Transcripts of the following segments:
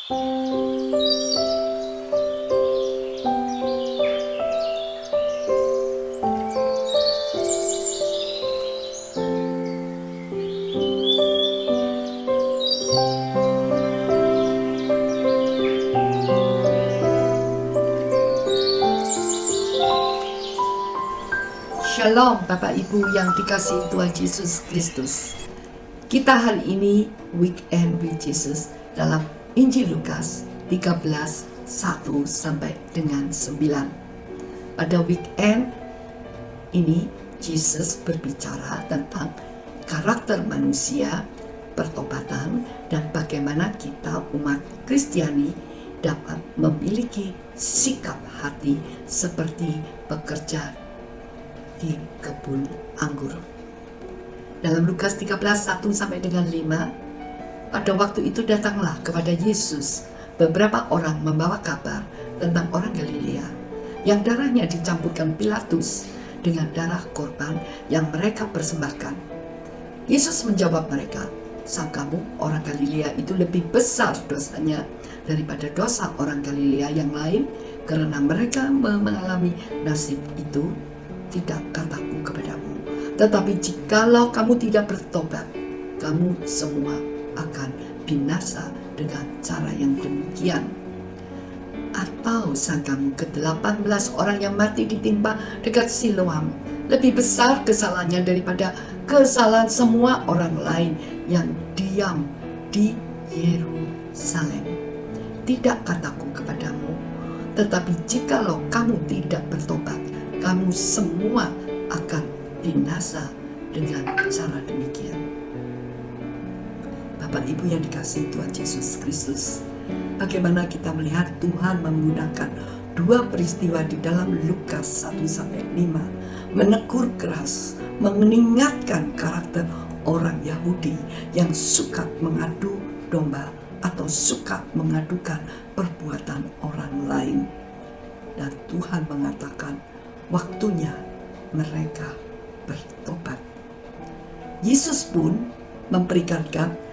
Shalom Bapak Ibu yang dikasihi Tuhan Yesus Kristus. Kita hari ini Weekend with Jesus dalam Injil Lukas 13, 1 sampai dengan 9. Pada weekend ini Yesus berbicara tentang karakter manusia, pertobatan, dan bagaimana kita umat Kristiani dapat memiliki sikap hati seperti pekerja di kebun anggur. Dalam Lukas 13, 1 sampai dengan 5, pada waktu itu datanglah kepada Yesus beberapa orang membawa kabar tentang orang Galilea yang darahnya dicampurkan Pilatus dengan darah korban yang mereka persembahkan. Yesus menjawab mereka, "Sangkamu orang Galilea itu lebih besar dosanya daripada dosa orang Galilea yang lain karena mereka mengalami nasib itu? Tidak, kataku kepadamu, tetapi jikalau kamu tidak bertobat, kamu semua akan binasa dengan cara yang demikian. Atau sangkamu ke-18 orang yang mati ditimpa dekat Siloam lebih besar kesalahannya daripada kesalahan semua orang lain yang diam di Yerusalem? Tidak, kataku kepadamu, tetapi jikalau kamu tidak bertobat, kamu semua akan binasa dengan cara demikian." Bapak Ibu yang dikasihi Tuhan Yesus Kristus, bagaimana kita melihat Tuhan menggunakan dua peristiwa di dalam Lukas 1-5 menegur keras, mengingatkan karakter orang Yahudi yang suka mengadu domba atau suka mengadukan perbuatan orang lain. Dan Tuhan mengatakan waktunya mereka bertobat. Yesus pun memperingatkan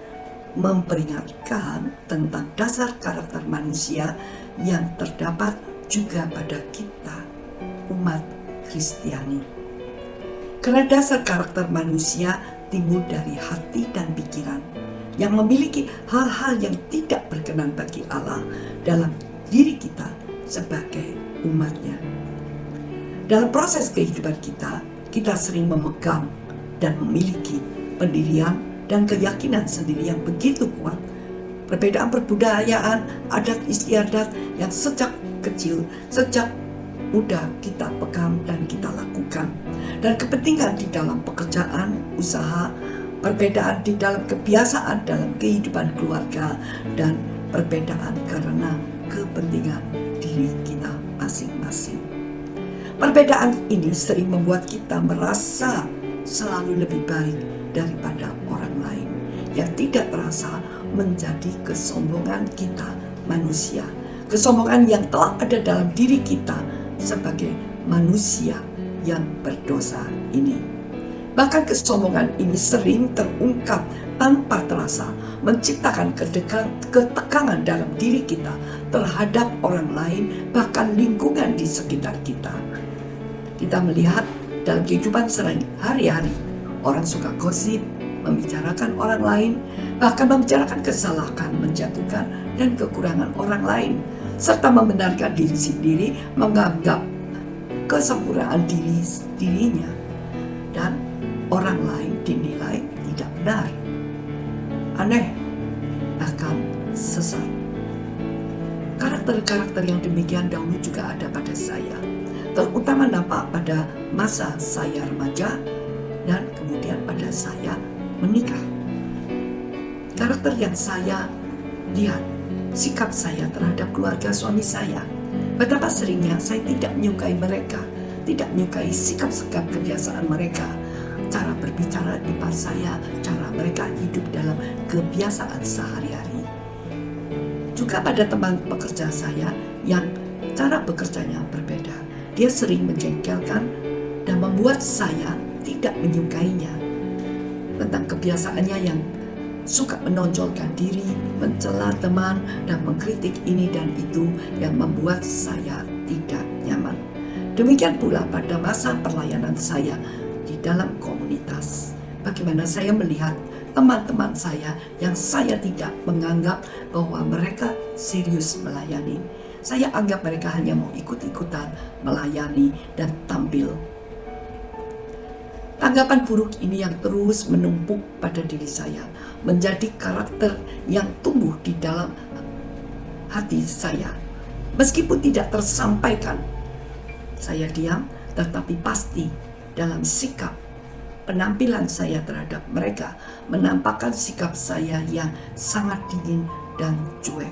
tentang dasar karakter manusia yang terdapat juga pada kita umat Kristiani. Karena dasar karakter manusia timbul dari hati dan pikiran yang memiliki hal-hal yang tidak berkenan bagi Allah dalam diri kita sebagai umatnya. Dalam proses kehidupan kita sering memegang dan memiliki pendirian dan keyakinan sendiri yang begitu kuat. Perbedaan perbudayaan, adat istiadat yang sejak kecil, sejak muda kita pegang dan kita lakukan. Dan kepentingan di dalam pekerjaan, usaha, perbedaan di dalam kebiasaan dalam kehidupan keluarga, dan perbedaan karena kepentingan diri kita masing-masing. Perbedaan ini sering membuat kita merasa selalu lebih baik daripada orang lain, yang tidak terasa menjadi kesombongan kita manusia, kesombongan yang telah ada dalam diri kita sebagai manusia yang berdosa ini. Bahkan kesombongan ini sering terungkap tanpa terasa, menciptakan ketegangan dalam diri kita terhadap orang lain, bahkan lingkungan di sekitar kita. Kita melihat dalam kehidupan sehari-hari, orang suka gosip, membicarakan orang lain, bahkan membicarakan kesalahan, menjatuhkan, dan kekurangan orang lain, serta membenarkan diri sendiri, menganggap kesempurnaan dirinya, dan orang lain dinilai tidak benar, aneh, bahkan sesat. Karakter-karakter yang demikian dahulu juga ada pada saya, terutama nampak pada masa saya remaja dan kemudian pada saya menikah. Karakter yang saya lihat, sikap saya terhadap keluarga suami saya, betapa seringnya saya tidak menyukai mereka, tidak menyukai sikap-sikap kebiasaan mereka, cara berbicara di depan saya, cara mereka hidup dalam kebiasaan sehari-hari. Juga pada teman pekerja saya yang cara bekerjanya berbeda. Dia sering menjengkelkan dan membuat saya tidak menyukainya tentang kebiasaannya yang suka menonjolkan diri, mencela teman, dan mengkritik ini dan itu yang membuat saya tidak nyaman. Demikian pula pada masa pelayanan saya di dalam komunitas. Bagaimana saya melihat teman-teman saya yang saya tidak menganggap bahwa mereka serius melayani. Saya anggap mereka hanya mau ikut-ikutan melayani dan tampil. Tanggapan buruk ini yang terus menumpuk pada diri saya, menjadi karakter yang tumbuh di dalam hati saya. Meskipun tidak tersampaikan, saya diam, tetapi pasti dalam sikap penampilan saya terhadap mereka menampakkan sikap saya yang sangat dingin dan cuek.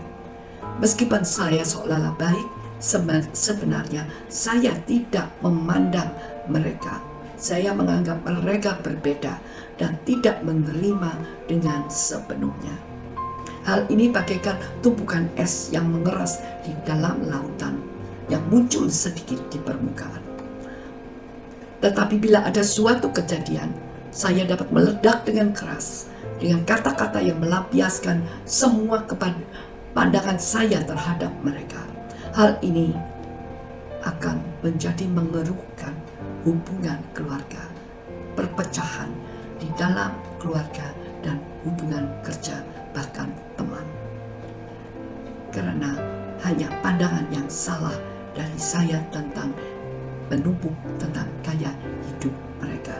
Meskipun saya seolah-olah baik, sebenarnya saya tidak memandang mereka. Saya menganggap mereka berbeda dan tidak menerima dengan sepenuhnya. Hal ini bagaikan tumpukan es yang mengeras di dalam lautan yang muncul sedikit di permukaan. Tetapi bila ada suatu kejadian, saya dapat meledak dengan keras, dengan kata-kata yang melampiaskan semua pandangan saya terhadap mereka. Hal ini akan menjadi mengeruhkan hubungan keluarga, perpecahan di dalam keluarga dan hubungan kerja, bahkan teman. Karena hanya pandangan yang salah dari saya tentang menumpuk tentang gaya hidup mereka.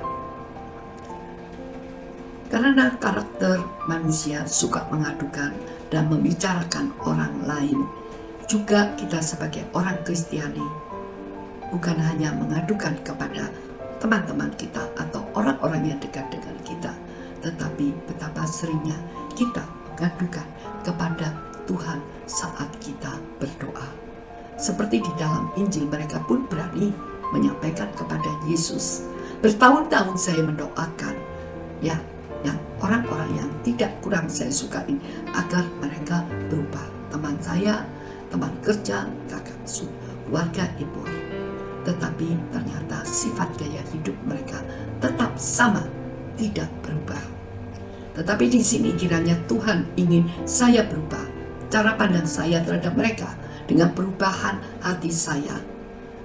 Karena karakter manusia suka mengadukan dan membicarakan orang lain, juga kita sebagai orang Kristiani bukan hanya mengadukan kepada teman-teman kita atau orang-orang yang dekat dengan kita, tetapi betapa seringnya kita mengadukan kepada Tuhan saat kita berdoa. Seperti di dalam Injil, mereka pun berani menyampaikan kepada Yesus. Bertahun-tahun saya mendoakan yang orang-orang yang tidak kurang saya sukai agar mereka berubah. Teman saya, teman kerja, kakak asuh, keluarga ibu. Tetapi ternyata sifat gaya hidup mereka tetap sama, tidak berubah. Tetapi di sini kiranya Tuhan ingin saya berubah, cara pandang saya terhadap mereka dengan perubahan hati saya.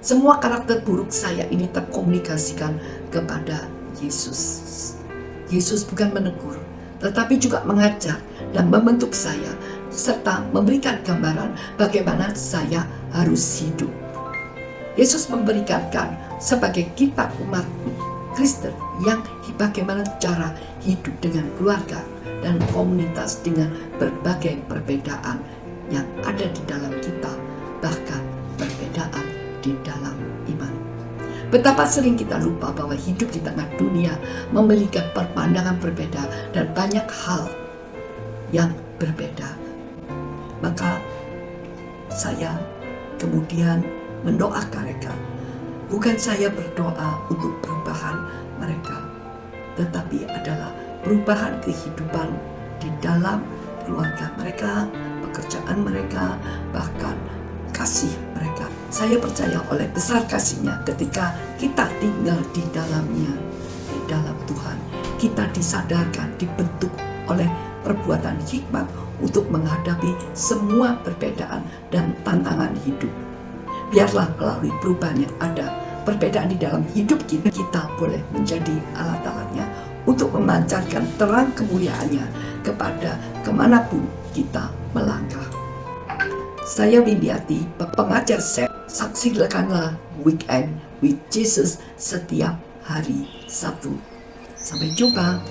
Semua karakter buruk saya ini terkomunikasikan kepada Yesus. Yesus bukan menegur, tetapi juga mengajar dan membentuk saya, serta memberikan gambaran bagaimana saya harus hidup. Yesus memberikan sebagai kita umat Kristen yang bagaimana cara hidup dengan keluarga dan komunitas dengan berbagai perbedaan yang ada di dalam kita, bahkan perbedaan di dalam iman. Betapa sering kita lupa bahwa hidup di tengah dunia memiliki pandangan berbeda dan banyak hal yang berbeda. Maka saya kemudian mendoakan mereka. Bukan saya berdoa untuk perubahan mereka, tetapi adalah perubahan kehidupan di dalam keluarga mereka, pekerjaan mereka, bahkan kasih mereka. Saya percaya oleh besar kasih-Nya ketika kita tinggal di dalamnya, di dalam Tuhan, kita disadarkan, dibentuk oleh perbuatan hikmat untuk menghadapi semua perbedaan dan tantangan hidup. Biarlah melalui perubahan yang ada, perbedaan di dalam hidup kita, kita boleh menjadi alat-alatnya untuk memancarkan terang kemuliaannya kepada kemanapun kita melangkah. Saya Windiati, pengajar SEP. Saksikanlah Weekend with Jesus setiap hari Sabtu. Sampai jumpa.